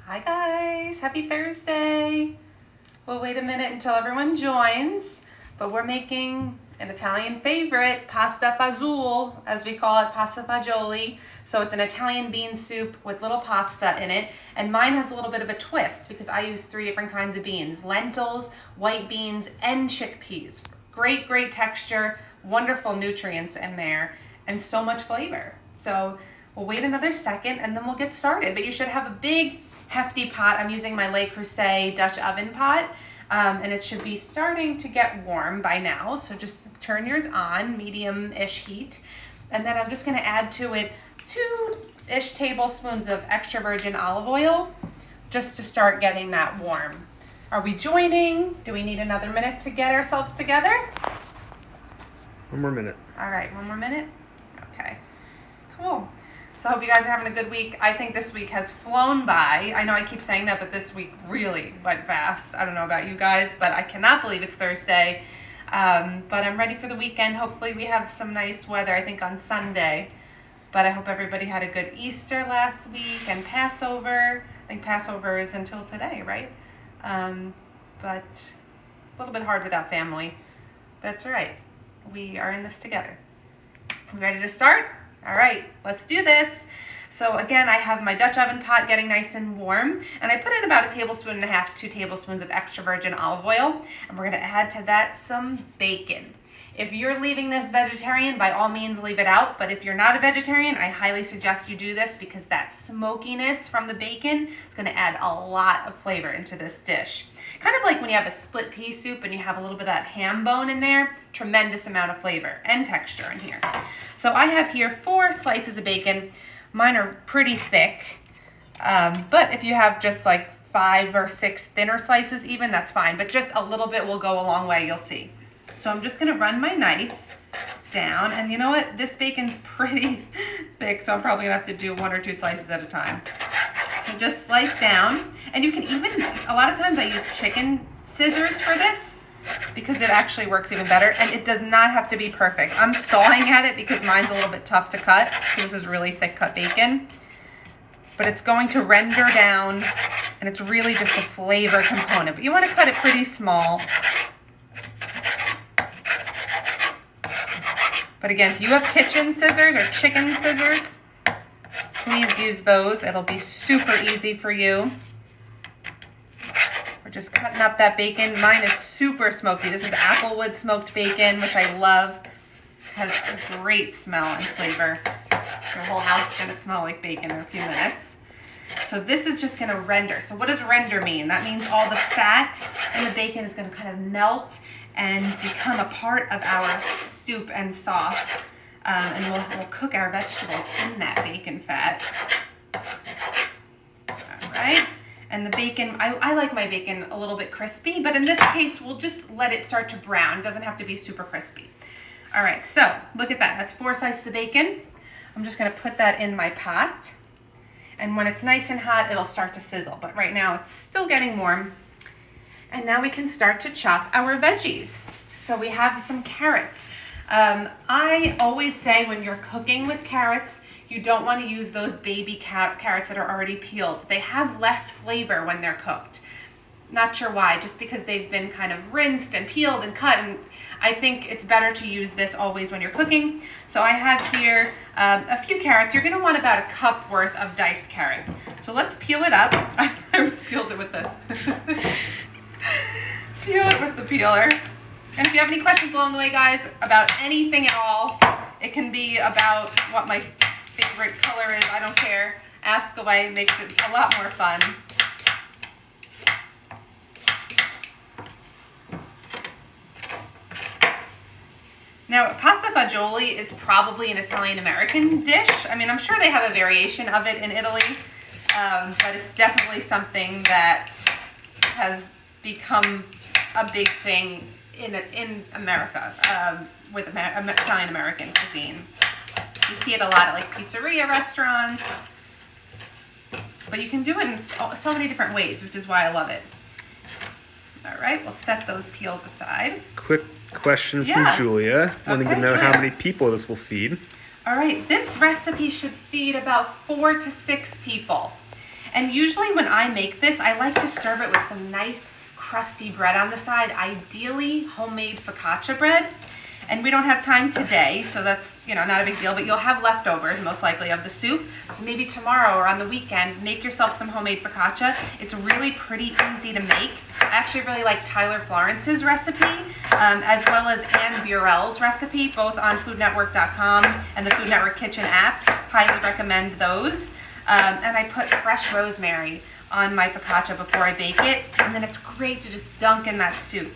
Hi guys, happy Thursday. We'll wait a minute until everyone joins, but we're making an Italian favorite, pasta fazooool, as we call it, pasta fagioli. So it's an Italian bean soup with little pasta in it, and mine has a little bit of a twist because I use 3 different kinds of beans: lentils, white beans, and chickpeas. Great texture, wonderful nutrients in there, and so much flavor. So we'll wait another second and then we'll get started, but you should have a big hefty pot. I'm using my Le Creuset Dutch oven pot, and it should be starting to get warm by now. So just turn yours on, medium-ish heat. And then I'm just gonna add to it 2-ish tablespoons of extra virgin olive oil just to start getting that warm. Are we joining? Do we need another minute to get ourselves together? 1 more minute. All right, 1 more minute? Okay, cool. So I hope you guys are having a good week. I think this week has flown by. I know I keep saying that, but this week really went fast. I don't know about you guys, but I cannot believe it's Thursday. But I'm ready for the weekend. Hopefully we have some nice weather, I think, on Sunday. But I hope everybody had a good Easter last week and Passover. I think Passover is until today, right? But a little bit hard without family. That's all right. We are in this together. We ready to start? All right, let's do this. So again, I have my Dutch oven pot getting nice and warm, and I put in about 1.5 tablespoons, 2 tablespoons of extra virgin olive oil, and we're gonna add to that some bacon. If you're leaving this vegetarian, by all means leave it out, but if you're not a vegetarian, I highly suggest you do this because that smokiness from the bacon is gonna add a lot of flavor into this dish. Kind of like when you have a split pea soup and you have a little bit of that ham bone in there, tremendous amount of flavor and texture in here. So I have here 4 slices of bacon. Mine are pretty thick, but if you have just like 5 or 6 thinner slices even, that's fine, but just a little bit will go a long way, you'll see. So I'm just gonna run my knife down, and you know what? This bacon's pretty thick, so I'm probably gonna have to do 1 or 2 slices at a time. So just slice down, and you can even, a lot of times I use chicken scissors for this because it actually works even better, and it does not have to be perfect. I'm sawing at it because mine's a little bit tough to cut because this is really thick cut bacon, but it's going to render down, and it's really just a flavor component, but you wanna cut it pretty small. But again, if you have kitchen scissors or chicken scissors, please use those. It'll be super easy for you. We're just cutting up that bacon. Mine is super smoky. This is applewood smoked bacon, which I love. Has a great smell and flavor. Your whole house is gonna smell like bacon in a few minutes. So this is just gonna render. So what does render mean? That means all the fat in the bacon is gonna kind of melt and become a part of our soup and sauce. And we'll cook our vegetables in that bacon fat. All right, and the bacon, I like my bacon a little bit crispy, but in this case, we'll just let it start to brown. It doesn't have to be super crispy. All right, so look at that. That's 4 slices of bacon. I'm just gonna put that in my pot. And when it's nice and hot, it'll start to sizzle. But right now, it's still getting warm. And now we can start to chop our veggies. So we have some carrots. I always say when you're cooking with carrots, you don't want to use those baby carrots that are already peeled. They have less flavor when they're cooked. Not sure why, just because they've been kind of rinsed and peeled and cut, and I think it's better to use this always when you're cooking. So I have here a few carrots. You're going to want about 1 cup worth of diced carrot. So let's peel it up. I just peeled it with this. Peel it with the peeler. And if you have any questions along the way, guys, about anything at all, it can be about what my favorite color is, I don't care. Ask away, makes it a lot more fun. Now, pasta fagioli is probably an Italian-American dish. I mean, I'm sure they have a variation of it in Italy, but it's definitely something that has become a big thing in America with Italian-American cuisine. You see it a lot at like pizzeria restaurants, but you can do it in so many different ways, which is why I love it. All right, we'll set those peels aside. Quick question from Julia. Wanting to know how many people this will feed. All right, this recipe should feed about 4 to 6 people. And usually when I make this, I like to serve it with some nice crusty bread on the side, ideally homemade focaccia bread. And we don't have time today, so that's, not a big deal, but you'll have leftovers most likely of the soup. So maybe tomorrow or on the weekend, make yourself some homemade focaccia. It's really pretty easy to make. I actually really like Tyler Florence's recipe, as well as Anne Burrell's recipe, both on foodnetwork.com and the Food Network Kitchen app. Highly recommend those. And I put fresh rosemary on my focaccia before I bake it, and then it's great to just dunk in that soup.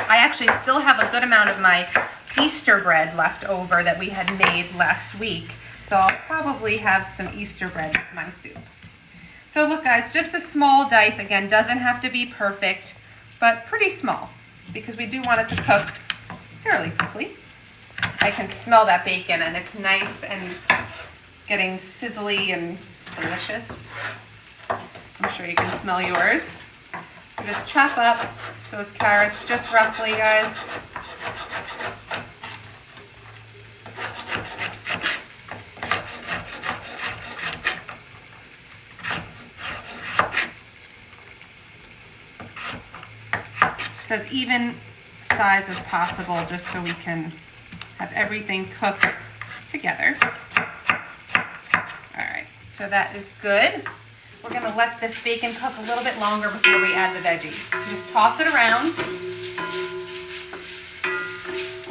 I actually still have a good amount of my Easter bread left over that we had made last week, so I'll probably have some Easter bread in my soup. So look guys, just a small dice, again, doesn't have to be perfect, but pretty small, because we do want it to cook fairly quickly. I can smell that bacon, and it's nice and getting sizzly and delicious. I'm sure you can smell yours. So just chop up those carrots just roughly, guys. Just as even size as possible, just so we can have everything cook together. All right, so that is good. We're gonna let this bacon cook a little bit longer before we add the veggies. Just toss it around.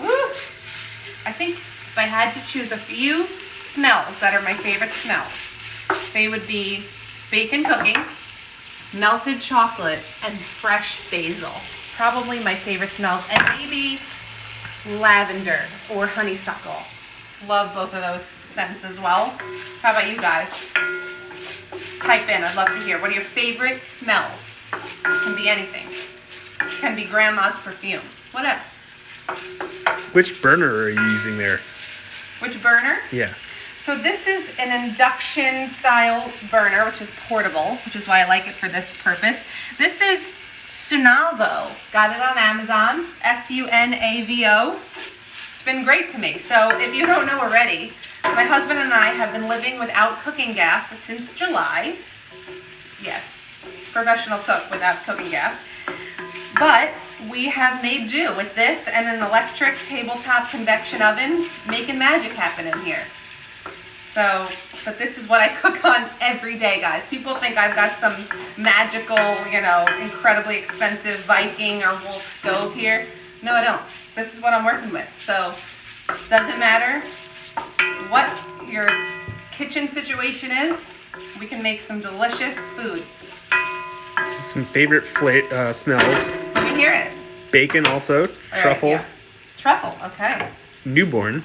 Woo! I think if I had to choose a few smells that are my favorite smells, they would be bacon cooking, melted chocolate, and fresh basil. Probably my favorite smells, and maybe lavender or honeysuckle. Love both of those scents as well. How about you guys? Type in, I'd love to hear. What are your favorite smells? It can be anything. It can be grandma's perfume. Whatever. Which burner are you using there? Which burner? Yeah. So this is an induction style burner, which is portable, which is why I like it for this purpose. This is Sunavo. Got it on Amazon. Sunavo. It's been great to me. So if you don't know already, my husband and I have been living without cooking gas since July. Yes, professional cook without cooking gas. But we have made do with this and an electric tabletop convection oven, making magic happen in here. So, but this is what I cook on every day, guys. People think I've got some magical, incredibly expensive Viking or Wolf stove here. No, I don't. This is what I'm working with. So, doesn't matter what your kitchen situation is, we can make some delicious food. Some favorite smells. Let me hear it. Bacon also. All truffle. Right, yeah. Truffle, okay. Newborn.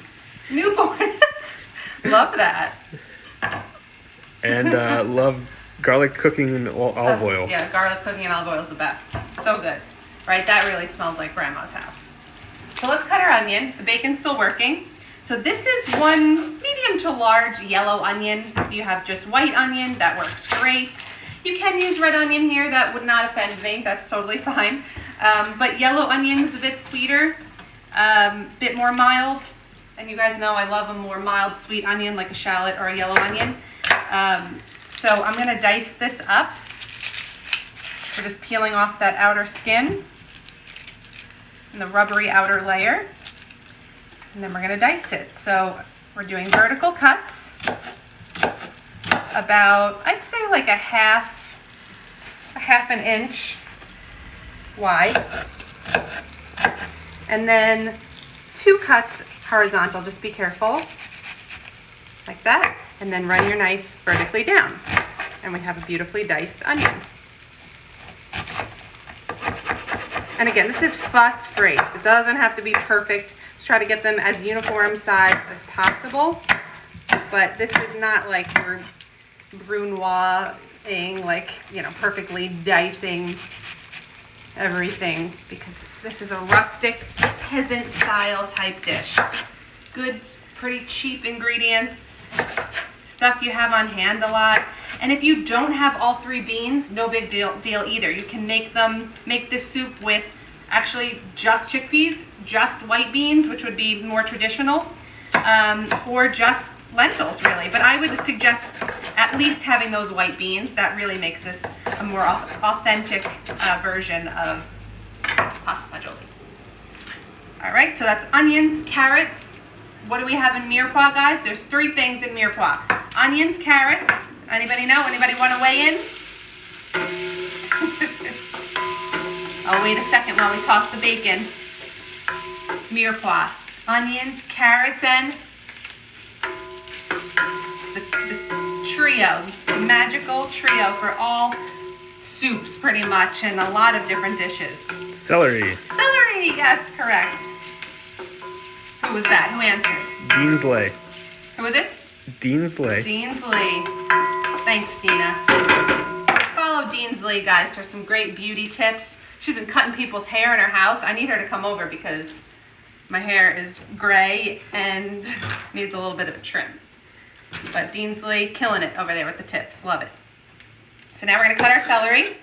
Love that. And love garlic cooking in olive oil. Yeah, garlic cooking in olive oil is the best. So good. Right, that really smells like grandma's house. So let's cut our onion. The bacon's still working. So this is one medium to large yellow onion. If you have just white onion, that works great. You can use red onion here. That would not offend me. That's totally fine. But yellow onion is a bit sweeter, bit more mild. And you guys know I love a more mild sweet onion like a shallot or a yellow onion. So I'm going to dice this up. We're just peeling off that outer skin and the rubbery outer layer. And then we're going to dice it. So we're doing vertical cuts, about, I'd say like a half an inch wide. And then 2 cuts horizontal, just be careful, like that. And then run your knife vertically down. And we have a beautifully diced onion. And again, this is fuss free. It doesn't have to be perfect. Just try to get them as uniform size as possible. But this is not like we're brunoising, like, perfectly dicing everything, because this is a rustic, peasant style type dish. Good, pretty cheap ingredients, stuff you have on hand a lot. And if you don't have all 3 beans, no big deal either. You can make this soup with actually just chickpeas, just white beans, which would be more traditional, or just lentils really. But I would suggest at least having those white beans, that really makes this a more authentic version of pasta fagioli. All right, so that's onions, carrots. What do we have in mirepoix, guys? There's 3 things in mirepoix. Onions, carrots. Anybody know? Anybody want to weigh in? I'll wait a second while we toss the bacon. Mirepoix. Onions, carrots, and the trio, the magical trio for all soups pretty much, and a lot of different dishes. Celery. Celery, yes, correct. Who was that? Who answered? Deansley. Who was it? Deansley. Deansley. Thanks, Dina. Follow Deansley, guys, for some great beauty tips. She's been cutting people's hair in her house. I need her to come over because my hair is gray and needs a little bit of a trim. But Deansley, killing it over there with the tips. Love it. So now we're going to cut our celery.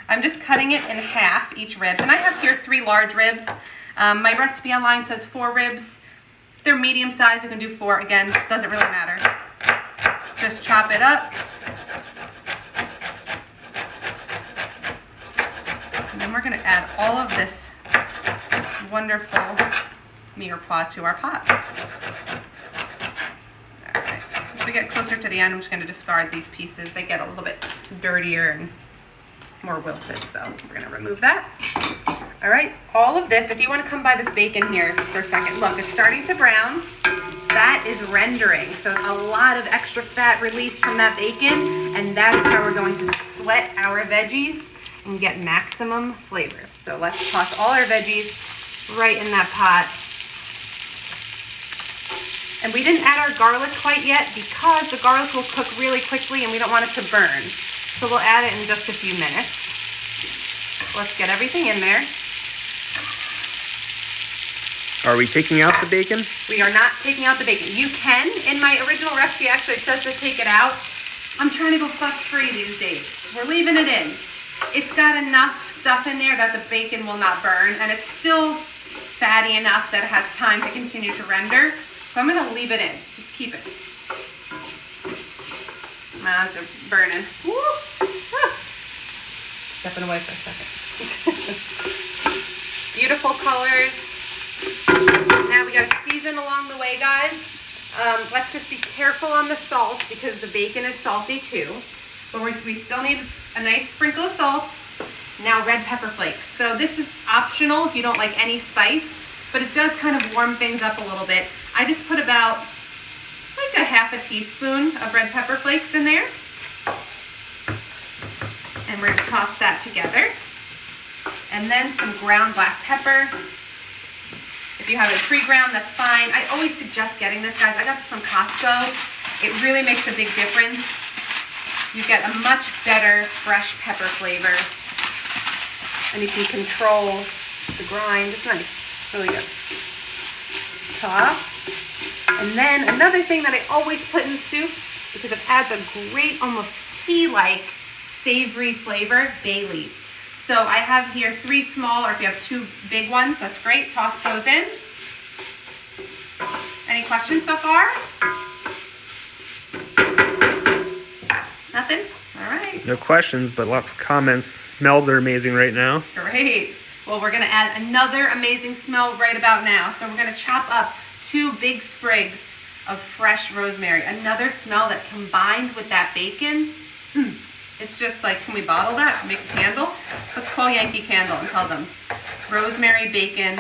I'm just cutting it in half, each rib. And I have here 3 large ribs. My recipe online says 4 ribs. They're medium size. You can do 4. Again, doesn't really matter. Just chop it up. And then we're going to add all of this wonderful mirepoix to our pot. All right. As we get closer to the end, I'm just going to discard these pieces. They get a little bit dirtier and more wilted, so we're going to remove that. All right, all of this, if you want to come by this bacon here for a second, look, it's starting to brown. That is rendering, so a lot of extra fat released from that bacon, and that is how we're going to sweat our veggies and get maximum flavor. So let's toss all our veggies right in that pot. And we didn't add our garlic quite yet because the garlic will cook really quickly and we don't want it to burn. So we'll add it in just a few minutes. Let's get everything in there. Are we taking out the bacon? We are not taking out the bacon. You can. In my original recipe, actually, it says to take it out. I'm trying to go fuss-free these days. We're leaving it in. It's got enough stuff in there that the bacon will not burn, and it's still fatty enough that it has time to continue to render. So I'm going to leave it in. Just keep it. My eyes are burning. Woo! Ah. Stepping away for a second. Beautiful colors. Now we got to season along the way, guys. Let's just be careful on the salt because the bacon is salty too. But we still need a nice sprinkle of salt. Now red pepper flakes. So this is optional if you don't like any spice, but it does kind of warm things up a little bit. I just put about like a half a teaspoon of red pepper flakes in there. And we're gonna toss that together. And then some ground black pepper. If you have it pre-ground, that's fine. I always suggest getting this, guys. I got this from Costco. It really makes a big difference. You get a much better fresh pepper flavor. And you can control the grind. It's nice, really good. Toss. And then another thing that I always put in soups, because it adds a great, almost tea-like savory flavor, bay leaves. So I have here 3 small, or if you have 2 big ones, that's great. Toss those in. Any questions so far? Nothing? All right. No questions, but lots of comments. Smells are amazing right now. Great. Well, we're going to add another amazing smell right about now. So we're going to chop up 2 big sprigs of fresh rosemary. Another smell that combined with that bacon, it's just like, can we bottle that? Make a candle? Let's call Yankee Candle and tell them rosemary bacon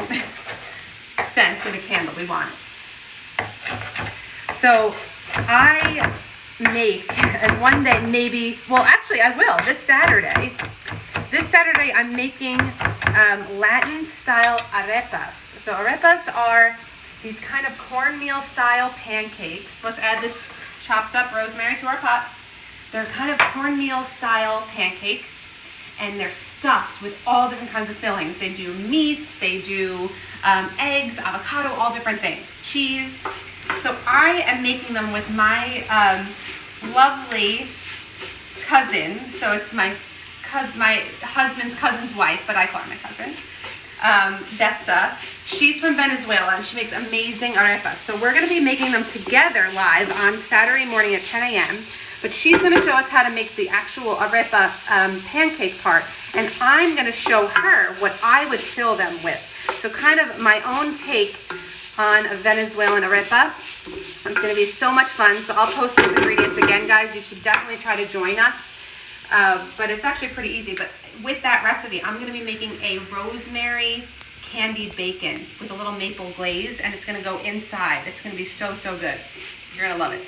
scent for the candle. We want it. So I make, and one day maybe, well actually I will, this Saturday I'm making Latin style arepas. So arepas are these kind of cornmeal style pancakes. Let's add this chopped up rosemary to our pot. They're kind of cornmeal style pancakes, and they're stuffed with all different kinds of fillings. They do meats, they do eggs, avocado, all different things, cheese. So I am making them with my lovely cousin. So it's my husband's cousin's wife, but I call her my cousin, Betsa. She's from Venezuela, and she makes amazing arepas. So we're going to be making them together live on Saturday morning at 10 a.m. but she's gonna show us how to make the actual arepa pancake part, and I'm gonna show her what I would fill them with. So kind of my own take on a Venezuelan arepa. It's gonna be so much fun. So I'll post these ingredients again, guys. You should definitely try to join us. But it's actually pretty easy. But with that recipe, I'm gonna be making a rosemary candied bacon with a little maple glaze, and it's gonna go inside. It's gonna be so, so good. You're gonna love it.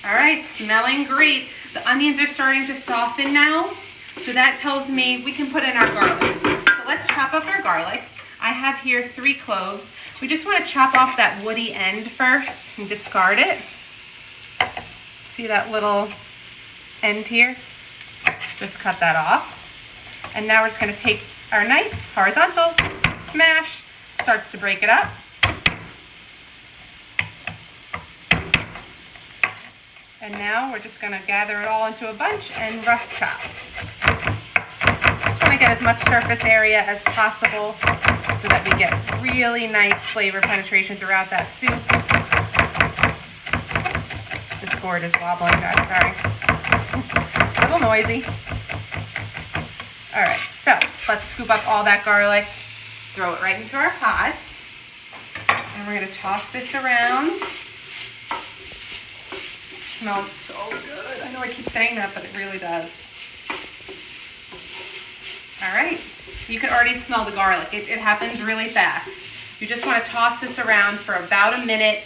All right, smelling great. The onions are starting to soften now. So that tells me we can put in our garlic. So let's chop up our garlic. I have here 3 cloves. We just want to chop off that woody end first and discard it. See that little end here? Just cut that off. And now we're just going to take our knife, horizontal, smash, starts to break it up. And now we're just going to gather it all into a bunch and rough chop. Just want to get as much surface area as possible so that we get really nice flavor penetration throughout that soup. This board is wobbling, guys, sorry. It's a little noisy. All right, so let's scoop up all that garlic, throw it right into our pot, and we're gonna toss this around. Smells so good. I know I keep saying that, but it really does. All right, you can already smell the garlic. It happens really fast. You just want to toss this around for about a minute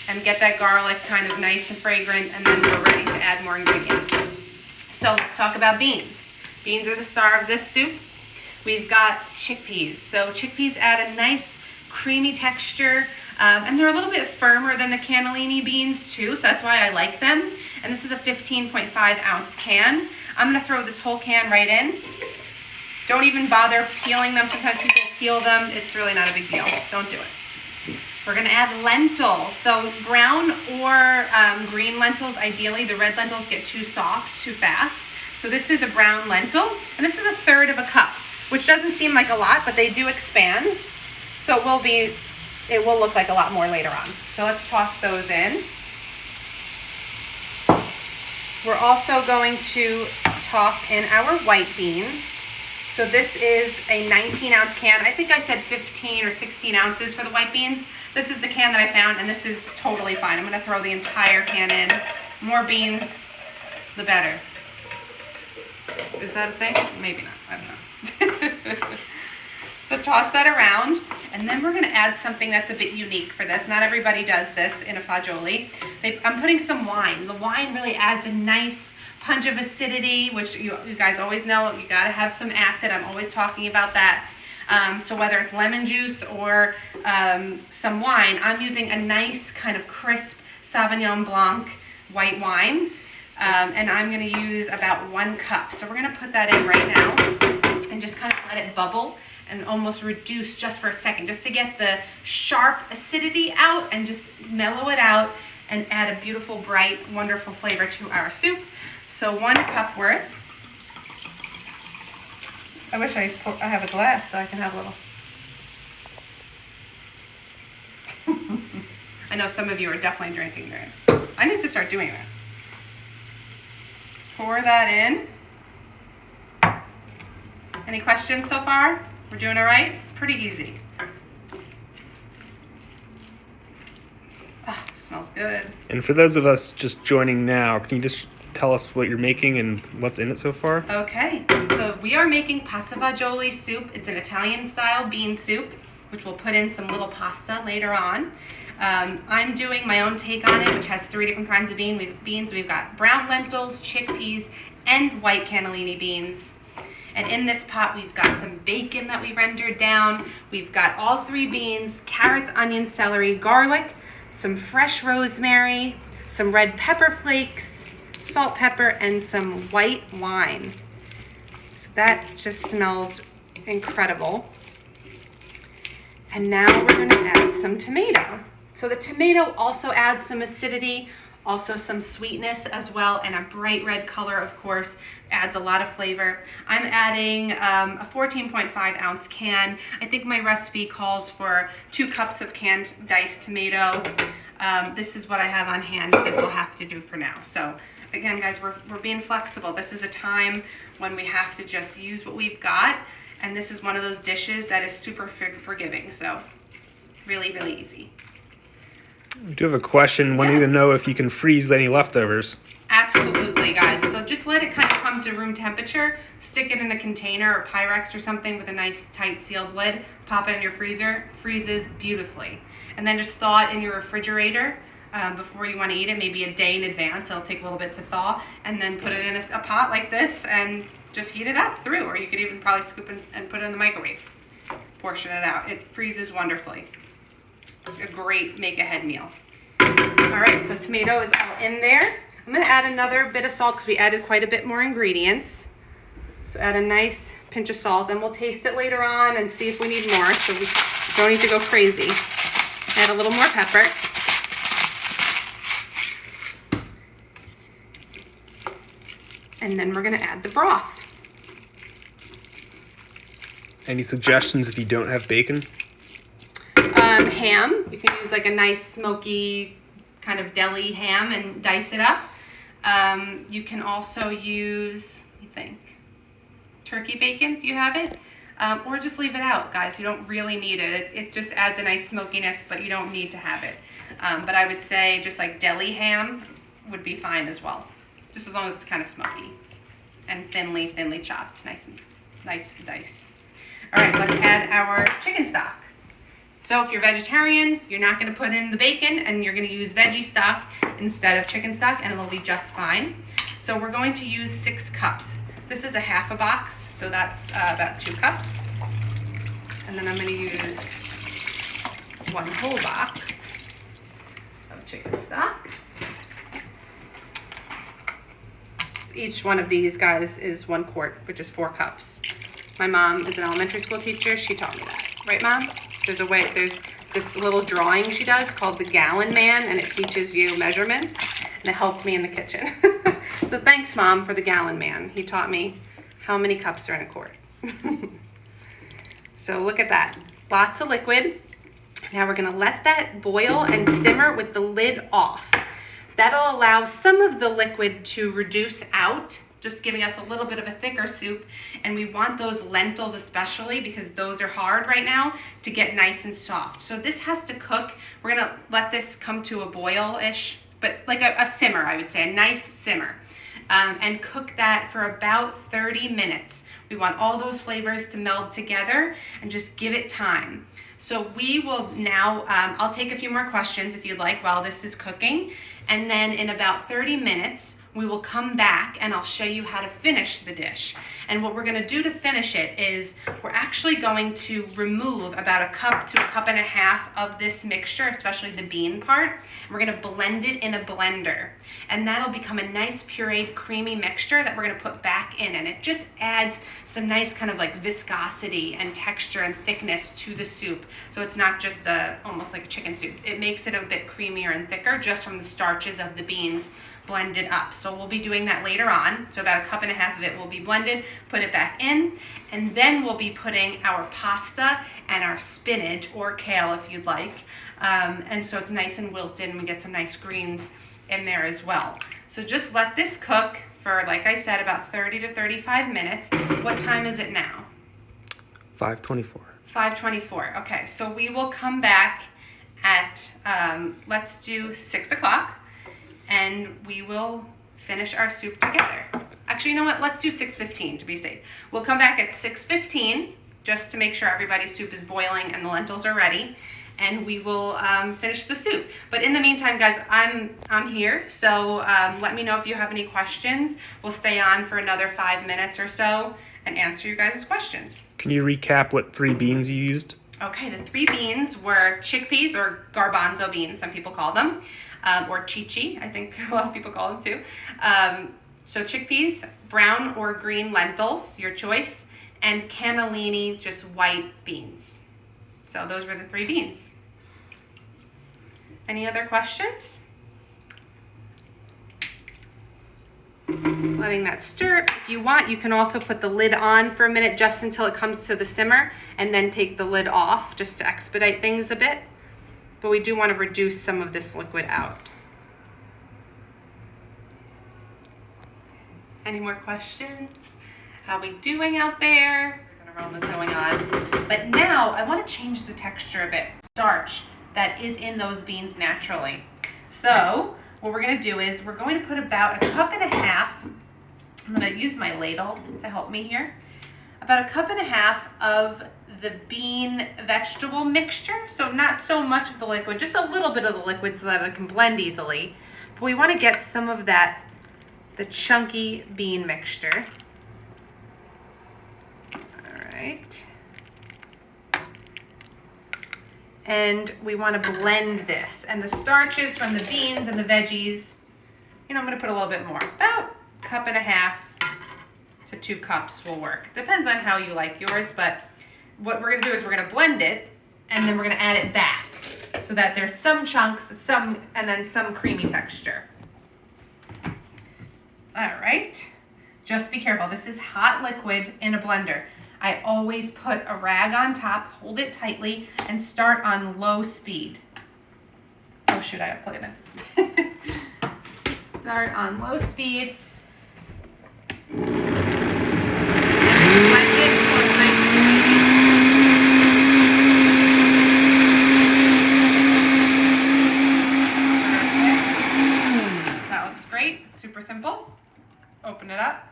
and get that garlic kind of nice and fragrant, and then we're ready to add more ingredients. So let's talk about beans. Beans are the star of this soup. We've got chickpeas. So chickpeas add a nice creamy texture. And they're a little bit firmer than the cannellini beans too, so that's why I like them. And this is a 15.5 ounce can. I'm gonna throw this whole can right in. Don't even bother peeling them. Sometimes people peel them. It's really not a big deal. Don't do it. We're gonna add lentils. So brown or green lentils, ideally. The red lentils get too soft too fast. So this is a brown lentil, and this is 1/3 of a cup, which doesn't seem like a lot, but they do expand. So it will look like a lot more later on. So let's toss those in. We're also going to toss in our white beans. So this is a 19 ounce can. I think I said 15 or 16 ounces for the white beans. This is the can that I found, and this is totally fine. I'm gonna throw the entire can in. More beans, the better. Is that a thing? Maybe not, I don't know. So toss that around, and then we're gonna add something that's a bit unique for this. Not everybody does this in a fagioli. I'm putting some wine. The wine really adds a nice punch of acidity, which you guys always know, you gotta have some acid. I'm always talking about that. So whether it's lemon juice or some wine, I'm using a nice kind of crisp Sauvignon Blanc white wine. And I'm gonna use about 1 cup. So we're gonna put that in right now and just kind of let it bubble and almost reduce just for a second, just to get the sharp acidity out and just mellow it out and add a beautiful, bright, wonderful flavor to our soup. So 1 cup worth. I wish I have a glass so I can have a little. I know some of you are definitely drinking this. I need to start doing that. Pour that in. Any questions so far? We're doing all right? It's pretty easy. Oh, smells good. And for those of us just joining now, can you just tell us what you're making and what's in it so far? Okay, so we are making pasta fagioli soup. It's an Italian style bean soup, which we'll put in some little pasta later on. I'm doing my own take on it, which has 3 different kinds of beans. We've got brown lentils, chickpeas, and white cannellini beans. And in this pot, we've got some bacon that we rendered down. We've got all 3 beans, carrots, onions, celery, garlic, some fresh rosemary, some red pepper flakes, salt, pepper, and some white wine. So that just smells incredible. And now we're gonna add some tomato. So the tomato also adds some acidity, also some sweetness as well, and a bright red color, of course, adds a lot of flavor. I'm adding a 14.5 ounce can. I think my recipe calls for 2 cups of canned diced tomato. This is what I have on hand. This will have to do for now. So again, guys, we're being flexible. This is a time when we have to just use what we've got. And this is one of those dishes that is super forgiving. So really, really easy. I do have a question. Wanting to know if you can freeze any leftovers. Absolutely, guys. So just let it kind of come to room temperature. Stick it in a container or Pyrex or something with a nice tight sealed lid. Pop it in your freezer. Freezes beautifully. And then just thaw it in your refrigerator before you want to eat it, maybe a day in advance. It'll take a little bit to thaw. And then put it in a pot like this and just heat it up through. Or you could even probably scoop it and put it in the microwave. Portion it out. It freezes wonderfully. It's a great make-ahead meal. All right, so tomato is all in there. I'm going to add another bit of salt because we added quite a bit more ingredients. So add a nice pinch of salt, and we'll taste it later on and see if we need more, so we don't need to go crazy. Add a little more pepper. And then we're going to add the broth. Any suggestions if you don't have bacon? Ham. You can use like a nice smoky kind of deli ham and dice it up. You can also use, turkey bacon if you have it, or just leave it out, guys. You don't really need it. It just adds a nice smokiness, but you don't need to have it. But I would say just like deli ham would be fine as well, just as long as it's kind of smoky and thinly chopped, nice dice. All right, let's add our chicken stock. So if you're vegetarian, you're not going to put in the bacon, and you're going to use veggie stock instead of chicken stock, and it'll be just fine. So we're going to use 6 cups. This is a half a box, so that's about 2 cups. And then I'm going to use 1 whole box of chicken stock. So each one of these, guys, is 1 quart, which is 4 cups. My mom is an elementary school teacher. She taught me that. Right, Mom? There's this little drawing she does called the Gallon Man, and it teaches you measurements, and it helped me in the kitchen. So thanks, Mom, for the Gallon Man. He taught me how many cups are in a quart. So look at that. Lots of liquid. Now we're going to let that boil and simmer with the lid off. That'll allow some of the liquid to reduce out, just giving us a little bit of a thicker soup. And we want those lentils especially, because those are hard right now, to get nice and soft. So this has to cook. We're gonna let this come to a boil-ish, but like a simmer, I would say, a nice simmer. And cook that for about 30 minutes. We want all those flavors to meld together and just give it time. So we will now, I'll take a few more questions if you'd like while this is cooking. And then in about 30 minutes, we will come back and I'll show you how to finish the dish. And what we're gonna do to finish it is we're actually going to remove about 1 cup to 1.5 cups of this mixture, especially the bean part. And we're gonna blend it in a blender. And that'll become a nice pureed, creamy mixture that we're gonna put back in. And it just adds some nice kind of like viscosity and texture and thickness to the soup. So it's not just almost like a chicken soup. It makes it a bit creamier and thicker just from the starches of the beans blended up. So we'll be doing that later on. So about 1.5 cups of it will be blended, put it back in, and then we'll be putting our pasta and our spinach or kale if you'd like. And so it's nice and wilted, and we get some nice greens in there as well. So just let this cook for, like I said, about 30 to 35 minutes. What time is it now? 5:24. 5:24. Okay, so we will come back at, let's do 6 o'clock. And we will finish our soup together. Actually, you know what? Let's do 6:15 to be safe. We'll come back at 6:15 just to make sure everybody's soup is boiling and the lentils are ready. And we will finish the soup. But in the meantime, guys, I'm here. So let me know if you have any questions. We'll stay on for another 5 minutes or so and answer you guys' questions. Can you recap what 3 beans you used? Okay, the 3 beans were chickpeas, or garbanzo beans, some people call them. Or chichi, I think a lot of people call them too. So chickpeas, brown or green lentils, your choice, and cannellini, just white beans. So those were the 3 beans. Any other questions? Letting that stir. If you want, you can also put the lid on for a minute just until it comes to the simmer, and then take the lid off just to expedite things a bit. but we do want to reduce some of this liquid out. Any more questions? How we doing out there? There's an aroma going on. But now I want to change the texture a bit. Starch that is in those beans naturally. So what we're going to do is we're going to put about 1.5 cups. I'm going to use my ladle to help me here. About 1.5 cups of the bean vegetable mixture. So not so much of the liquid, just a little bit of the liquid so that it can blend easily. But we want to get some of that, the chunky bean mixture. All right. And we want to blend this. And the starches from the beans and the veggies, I'm going to put a little bit more. About 1.5 cups to 2 cups will work. Depends on how you like yours, but what we're going to do is we're going to blend it, and then we're going to add it back so that there's some chunks, and then some creamy texture. All right. Just be careful. This is hot liquid in a blender. I always put a rag on top, hold it tightly, and start on low speed. Oh shoot, I gotta plug it in. Start on low speed. Blend it for a nice That looks great. Super simple. Open it up.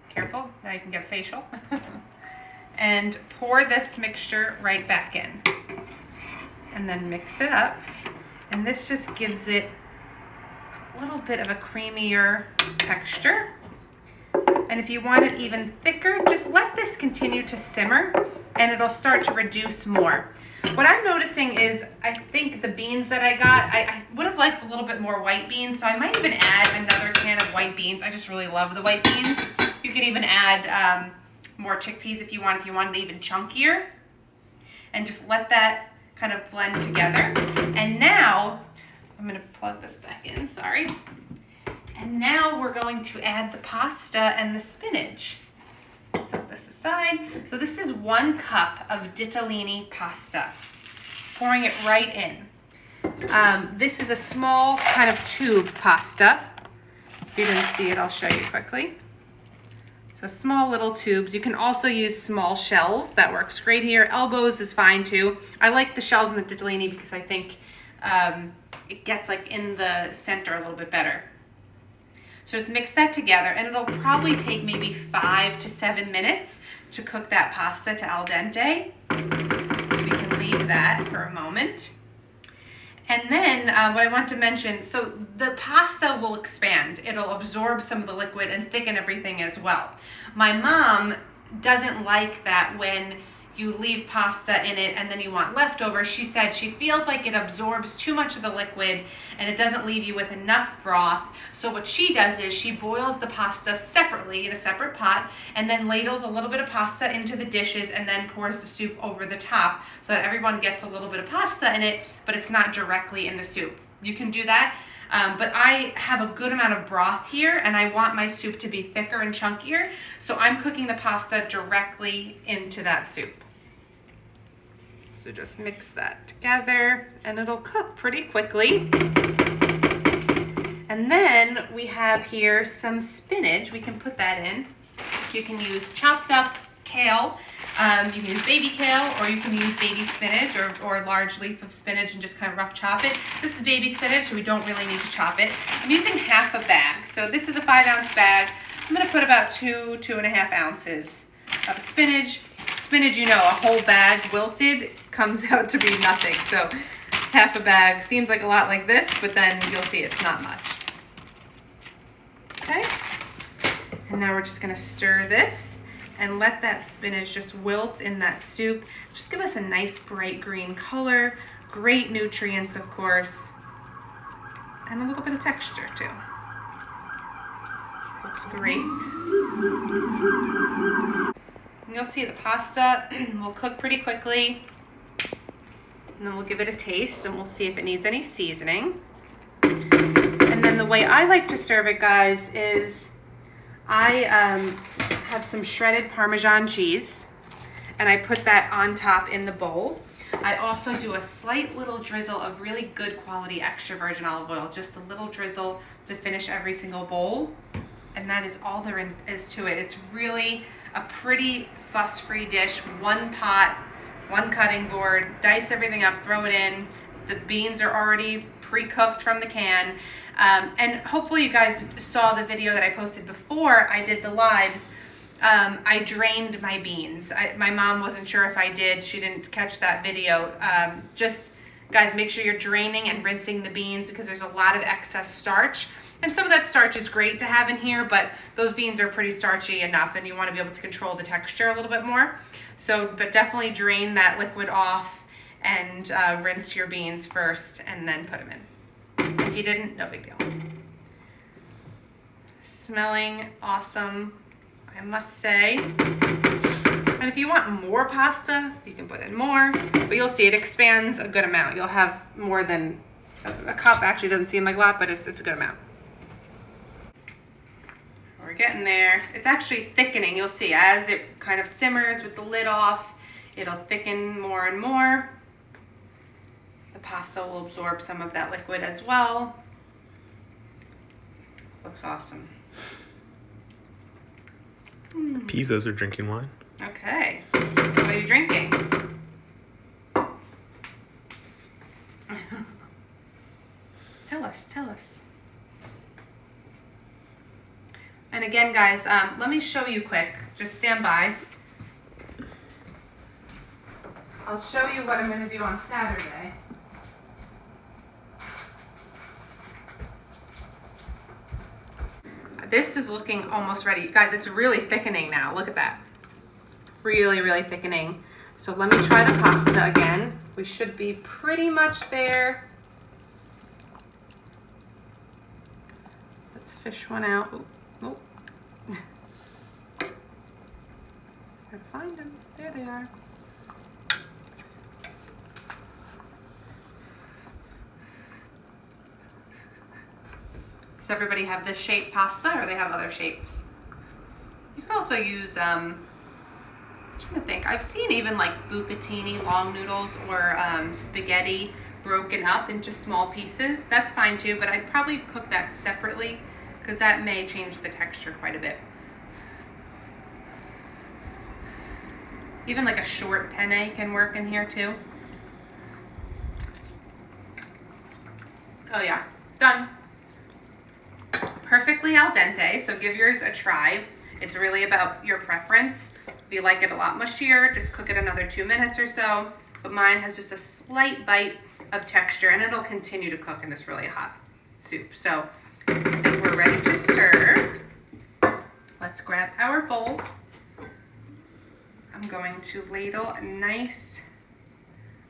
Careful, now you can get a facial. And pour this mixture right back in. And then mix it up. And this just gives it a little bit of a creamier texture. And if you want it even thicker, just let this continue to simmer and it'll start to reduce more. What I'm noticing is, I think the beans that I got, I would have liked a little bit more white beans, so I might even add another can of white beans. I just really love the white beans. You could even add more chickpeas if you want it even chunkier. And just let that kind of blend together. And now, I'm gonna plug this back in, sorry. And now we're going to add the pasta and the spinach. Set this aside. So this is 1 cup of ditalini pasta. Pouring it right in. This is a small kind of tube pasta. If you didn't see it, I'll show you quickly. So small little tubes. You can also use small shells. That works great here. Elbows is fine too. I like the shells in the ditalini because I think it gets like in the center a little bit better. So just mix that together, and it'll probably take maybe 5 to 7 minutes to cook that pasta to al dente. So we can leave that for a moment. And then what I want to mention, so the pasta will expand. It'll absorb some of the liquid and thicken everything as well. My mom doesn't like that when you leave pasta in it and then you want leftovers. She said she feels like it absorbs too much of the liquid and it doesn't leave you with enough broth. So what she does is she boils the pasta separately in a separate pot and then ladles a little bit of pasta into the dishes and then pours the soup over the top so that everyone gets a little bit of pasta in it, but it's not directly in the soup. You can do that. But I have a good amount of broth here and I want my soup to be thicker and chunkier. So I'm cooking the pasta directly into that soup. So just mix that together and it'll cook pretty quickly. And then we have here some spinach. We can put that in. You can use chopped up kale. You can use baby kale or you can use baby spinach or a large leaf of spinach and just kind of rough chop it. This is baby spinach, so we don't really need to chop it. I'm using half a bag. So this is a 5-ounce bag. I'm gonna put about 2.5 ounces of spinach. Spinach, a whole bag wilted comes out to be nothing. So half a bag seems like a lot like this, but then you'll see it's not much. Okay. And now we're just gonna stir this and let that spinach just wilt in that soup. Just give us a nice bright green color, great nutrients, of course, and a little bit of texture too. Looks great. And you'll see the pasta will cook pretty quickly. And then we'll give it a taste and we'll see if it needs any seasoning. And then the way I like to serve it, guys, is I have some shredded Parmesan cheese and I put that on top in the bowl. I also do a slight little drizzle of really good quality extra virgin olive oil, just a little drizzle to finish every single bowl. And that is all there is to it. It's really a pretty fuss-free dish. One pot, one cutting board, dice everything up, throw it in. The beans are already pre-cooked from the can. And hopefully you guys saw the video that I posted before I did the lives. I drained my beans. My mom wasn't sure if I did. She didn't catch that video. Just, guys, make sure you're draining and rinsing the beans because there's a lot of excess starch. And some of that starch is great to have in here, but those beans are pretty starchy enough and you want to be able to control the texture a little bit more. So, but definitely drain that liquid off and rinse your beans first and then put them in. If you didn't, no big deal. Smelling awesome, I must say. And if you want more pasta, you can put in more, but you'll see it expands a good amount. You'll have more than a cup. Actually, doesn't seem like a lot, but it's a good amount. We're getting there. It's actually thickening. You'll see as it kind of simmers with the lid off, it'll thicken more and more. The pasta will absorb some of that liquid as well. Looks awesome. The Pizzas are drinking wine. Okay. What are you drinking? Tell us. And again, guys, let me show you quick. Just stand by. I'll show you what I'm going to do on Saturday. This is looking almost ready. Guys, it's really thickening now. Look at that. Really, really thickening. So let me try the pasta again. We should be pretty much there. Let's fish one out. Oh. Gotta find them. There they are. Does everybody have this shape pasta or they have other shapes? You can also use, I'm trying to think, I've seen even like bucatini long noodles or spaghetti broken up into small pieces. That's fine too, but I'd probably cook that separately because that may change the texture quite a bit. Even like a short penne can work in here too. Oh yeah, done. Perfectly al dente, so give yours a try. It's really about your preference. If you like it a lot mushier, just cook it another 2 minutes or so. But mine has just a slight bite of texture and it'll continue to cook in this really hot soup. So I think we're ready to serve. Let's grab our bowl. I'm going to ladle a nice,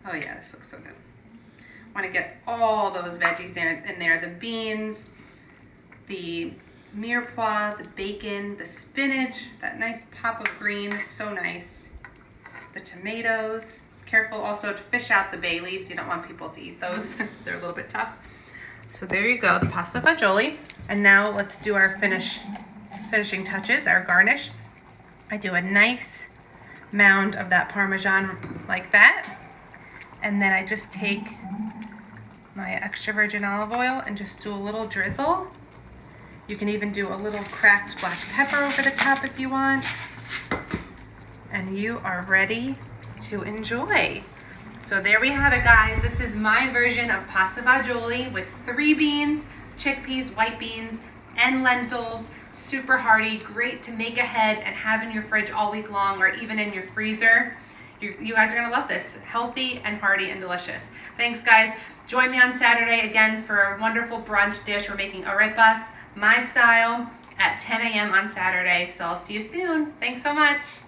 oh yeah, this looks so good. I want to get all those veggies in there, the beans, the mirepoix, the bacon, the spinach, that nice pop of green, so nice. The tomatoes. Careful also to fish out the bay leaves. You don't want people to eat those. They're a little bit tough. So there you go, the pasta fagioli. And now let's do our finishing touches, our garnish. I do a nice mound of that Parmesan like that. And then I just take my extra virgin olive oil and just do a little drizzle. You can even do a little cracked black pepper over the top if you want. And you are ready to enjoy. So there we have it, guys. This is my version of pasta fagioli with 3 beans, chickpeas, white beans, and lentils. Super hearty, great to make ahead and have in your fridge all week long or even in your freezer. You guys are gonna love this. Healthy and hearty and delicious. Thanks, guys. Join me on Saturday again for a wonderful brunch dish. We're making arepas, my style, at 10 a.m. on Saturday. So I'll see you soon. Thanks so much.